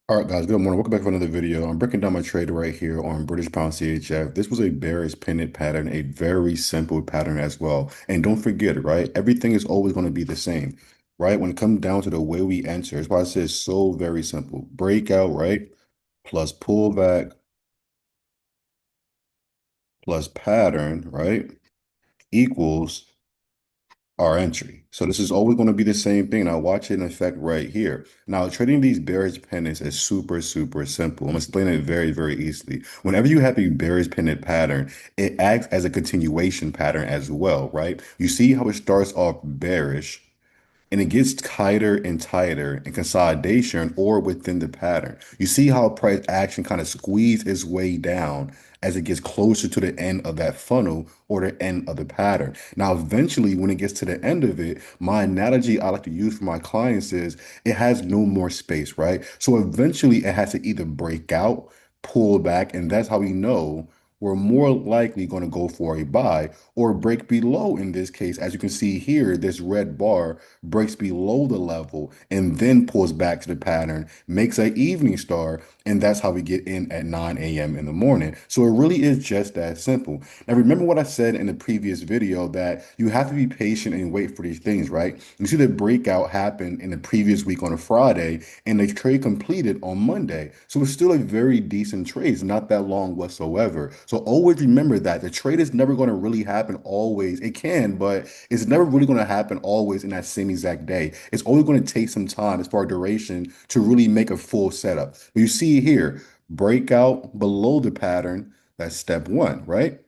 All right, guys, good morning. Welcome back for another video. I'm breaking down my trade right here on British Pound CHF. This was a bearish pennant pattern, a very simple pattern as well. And don't forget, right? Everything is always going to be the same, right? When it comes down to the way we enter, it's why I say it's so very simple. Breakout, right? Plus pullback plus pattern, right? Equals our entry. So this is always going to be the same thing. Now watch it in effect right here. Now trading these bearish pennants is super, super simple. I'm gonna explain it very, very easily. Whenever you have a bearish pennant pattern, it acts as a continuation pattern as well, right? You see how it starts off bearish and it gets tighter and tighter in consolidation or within the pattern. You see how price action kind of squeezes its way down as it gets closer to the end of that funnel or the end of the pattern. Now, eventually, when it gets to the end of it, my analogy I like to use for my clients is it has no more space, right? So eventually it has to either break out, pull back, and that's how we know we're more likely going to go for a buy or break below in this case. As you can see here, this red bar breaks below the level and then pulls back to the pattern, makes an evening star, and that's how we get in at 9 a.m. in the morning. So it really is just that simple. Now, remember what I said in the previous video that you have to be patient and wait for these things, right? You see the breakout happened in the previous week on a Friday, and the trade completed on Monday. So it's still a very decent trade. It's not that long whatsoever. So always remember that the trade is never going to really happen always. It can, but it's never really going to happen always in that same exact day. It's always going to take some time as far as duration to really make a full setup. But you see here, breakout below the pattern, that's step one, right?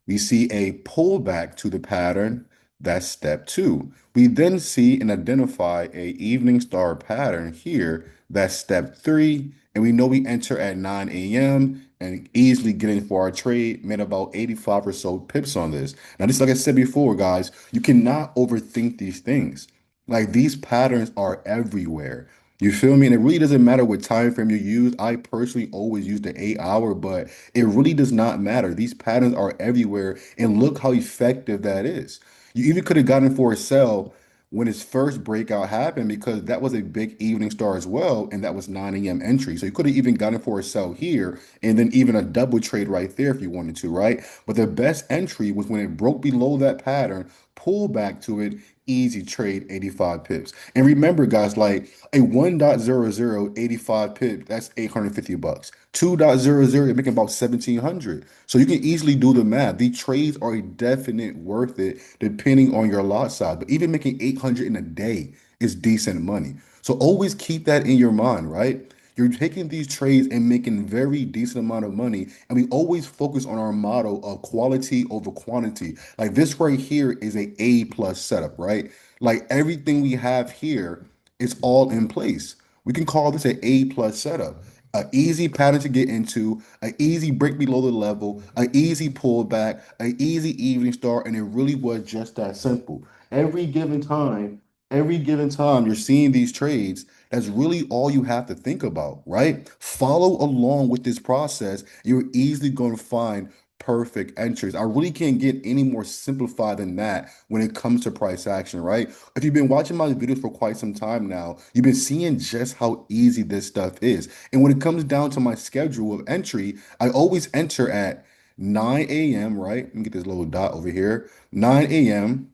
We see a pullback to the pattern, that's step two. We then see and identify a evening star pattern here, that's step three. And we know we enter at 9 a.m. and easily get in for our trade, made about 85 or so pips on this. Now, this, like I said before, guys, you cannot overthink these things. Like these patterns are everywhere. You feel me? And it really doesn't matter what time frame you use. I personally always use the 8 hour, but it really does not matter. These patterns are everywhere, and look how effective that is. You even could have gotten for a sell when its first breakout happened because that was a big evening star as well, and that was 9 a.m. entry. So you could have even gotten for a sell here, and then even a double trade right there if you wanted to, right? But the best entry was when it broke below that pattern, pull back to it, easy trade, 85 pips. And remember, guys, like a 1.00 85 pip, that's 850 bucks. 2.00, you're making about 1,700. So you can easily do the math. These trades are a definite worth it depending on your lot size. But even making 800 in a day is decent money. So always keep that in your mind, right? You're taking these trades and making very decent amount of money. And we always focus on our model of quality over quantity. Like this right here is a A plus setup, right? Like everything we have here is all in place. We can call this an A plus setup. An easy pattern to get into, an easy break below the level, an easy pullback, an easy evening start, and it really was just that simple. Every given time you're seeing these trades, that's really all you have to think about, right? Follow along with this process. You're easily going to find perfect entries. I really can't get any more simplified than that when it comes to price action, right? If you've been watching my videos for quite some time now, you've been seeing just how easy this stuff is. And when it comes down to my schedule of entry, I always enter at 9 a.m., right? Let me get this little dot over here. 9 a.m.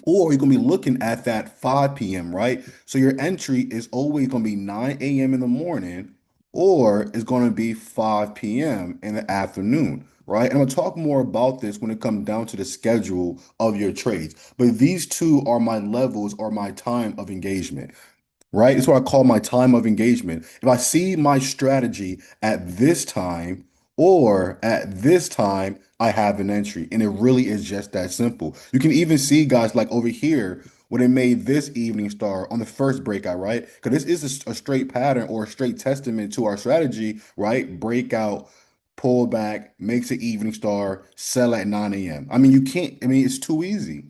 Or you're going to be looking at that 5 p.m., right? So your entry is always going to be 9 a.m. in the morning, or it's going to be 5 p.m. in the afternoon, right? And I'm going to talk more about this when it comes down to the schedule of your trades. But these two are my levels or my time of engagement, right? It's what I call my time of engagement. If I see my strategy at this time or at this time, I have an entry. And it really is just that simple. You can even see guys like over here when it made this evening star on the first breakout, right? Because this is a straight pattern or a straight testament to our strategy, right? Breakout, pull back, makes an evening star, sell at 9 a.m. I mean, you can't, I mean, it's too easy.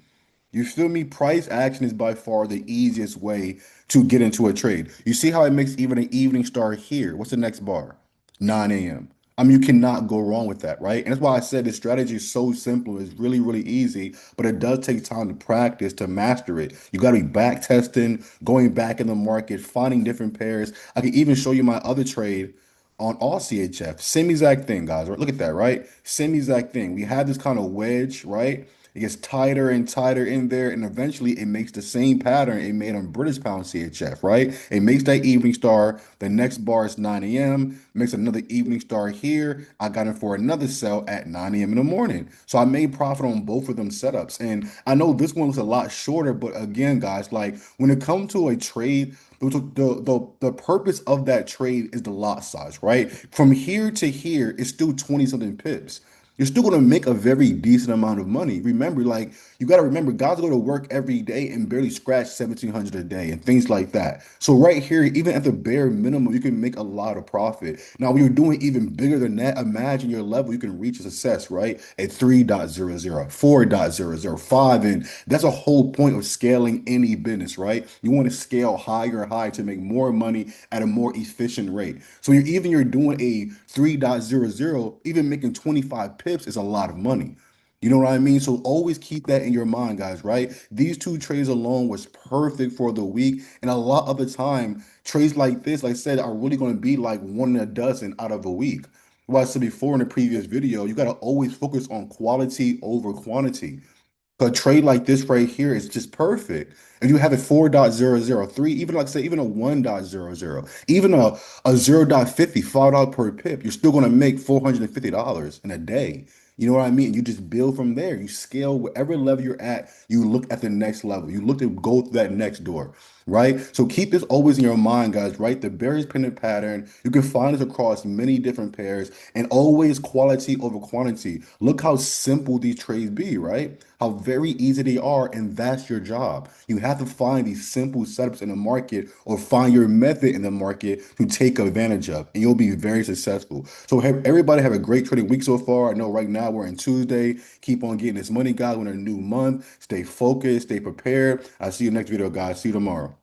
You feel me? Price action is by far the easiest way to get into a trade. You see how it makes even an evening star here. What's the next bar? 9 a.m. I mean, you cannot go wrong with that, right? And that's why I said this strategy is so simple. It's really, really easy, but it does take time to practice to master it. You got to be back testing, going back in the market, finding different pairs. I can even show you my other trade on all CHF. Same exact thing, guys. Right? Look at that, right? Same exact thing. We have this kind of wedge, right? It gets tighter and tighter in there, and eventually it makes the same pattern it made on British pound CHF, right? It makes that evening star. The next bar is 9 a.m. Makes another evening star here. I got it for another sell at 9 a.m. in the morning. So I made profit on both of them setups. And I know this one was a lot shorter, but again, guys, like when it comes to a trade, the purpose of that trade is the lot size, right? From here to here, it's still 20 something pips. You're still going to make a very decent amount of money. Remember, like you got to remember, guys go to work every day and barely scratch 1,700 a day and things like that. So right here, even at the bare minimum, you can make a lot of profit. Now, when you're doing even bigger than that, imagine your level you can reach a success, right? At 3.00, 4.005, and that's a whole point of scaling any business, right? You want to scale higher, high to make more money at a more efficient rate. So you're doing a 3.00, even making 25 pips is a lot of money. You know what I mean? So always keep that in your mind, guys, right? These two trades alone was perfect for the week. And a lot of the time, trades like this, like I said, are really going to be like one in a dozen out of a week. What I said before in the previous video, you got to always focus on quality over quantity. A trade like this right here is just perfect. And you have a 4.003, even like say, even a 1.00, even a 0.50, $5 per pip, you're still going to make $450 in a day. You know what I mean? You just build from there. You scale whatever level you're at, you look at the next level. You look to go through that next door, right? So keep this always in your mind, guys, right? The bearish pennant pattern, you can find this across many different pairs and always quality over quantity. Look how simple these trades be, right? How very easy they are, and that's your job. You have to find these simple setups in the market or find your method in the market to take advantage of, and you'll be very successful. So everybody have a great trading week so far. I know right now we're in Tuesday. Keep on getting this money, guys. We're in a new month. Stay focused, stay prepared. I'll see you next video, guys. See you tomorrow.